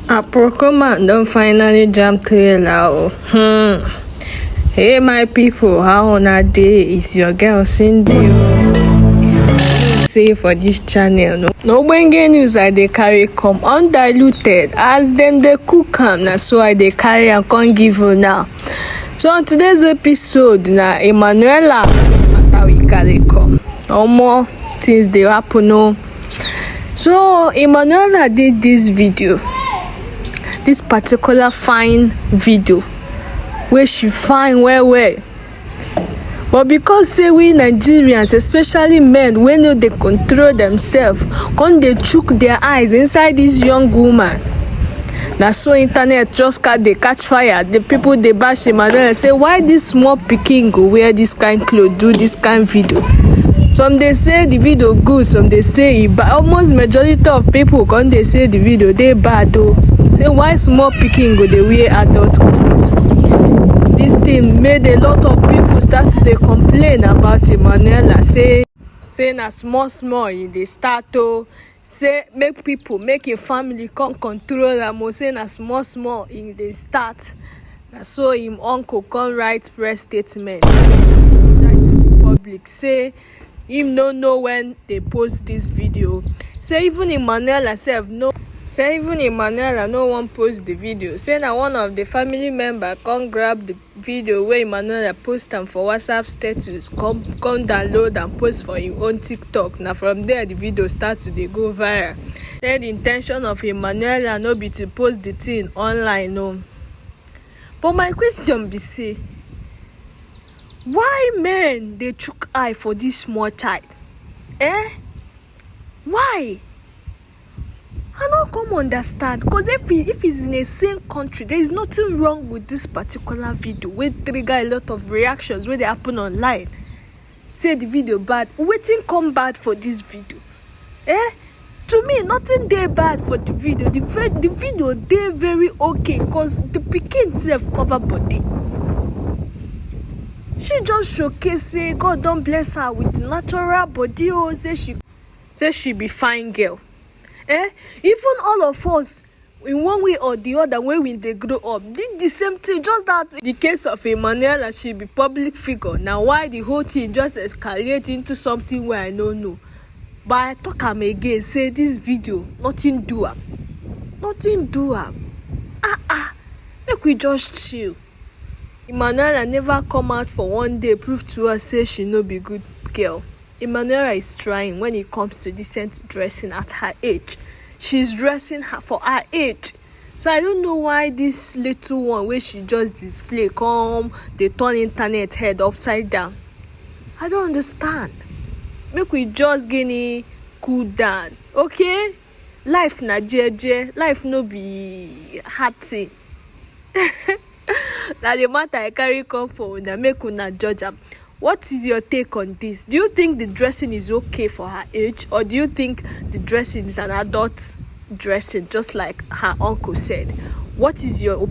Procurement don finally jam trailer. Hey my people, how una dey? Is your girl Cindy? Say for this channel, no ogbonge news I dey carry come undiluted as them dey cook am. Na so I dey carry am come give you now. So on today's episode, na Emmanuella matter we carry come. Omo, things dey happen o. So Emmanuella did this particular fine video where she fine well, but because say we Nigerians, especially men wey no dey control themselves, come dey chook their eyes inside this young woman. Na so internet just dey catch fire. The people dey bash Emmanuella, say why this small pikin go wear this kind cloth, do this kind video. Some dey say the video good, some dey say bad. Almost majority of people come dey say the video dey bad though. Say why small pikin go dey wear adult clothes. This thing made a lot of people start to dey complain about Emmanuella. Say na small e dey start to say make im family come control am. Say na small e dey start. Na so im uncle come write press statement to the public. Say him no know when they post this video. Say even Emmanuella no wan post the video. Say na one of the family member come grab the video where Emmanuella post am for WhatsApp status, come download and post for him own TikTok. Now from there the video start to dey go viral. Then the intention of Emmanuella no be to post the thing online, no. But my question be say, why men dey chook eye for this small child? Why? I no come understand. Because if it's in a same country, there is nothing wrong with this particular video wey trigger a lot of reactions wey dey happen online. Say the video bad, wetin come bad for this video? To me, nothing dey bad for the video. The video dey very okay because the pikin sef cover body. She just showcase say God don bless her with natural body. Say she be fine girl. Even all of us, in one way or the other, when we dey grow up, did the same thing. Just that the case of Emmanuella, she be public figure. Now why the whole thing just escalate into something where I don't know. But I talk am again, say this video, nothing do am. Make we just chill. Emmanuella never come out for one day prove to us say she no be good girl. Emmanuella is trying when it comes to decent dressing at her age. She's dressing for her age. So I don't know why this little one where she just display they turn internet head upside down. I don't understand. Make we just cool down, okay? Life na jeje, life no be hard thing. Now the matter I carry come for una, make una judge am. What is your take on this? Do you think the dressing is okay for her age, or do you think the dressing is an adult dressing, just like her uncle said? What is your opinion?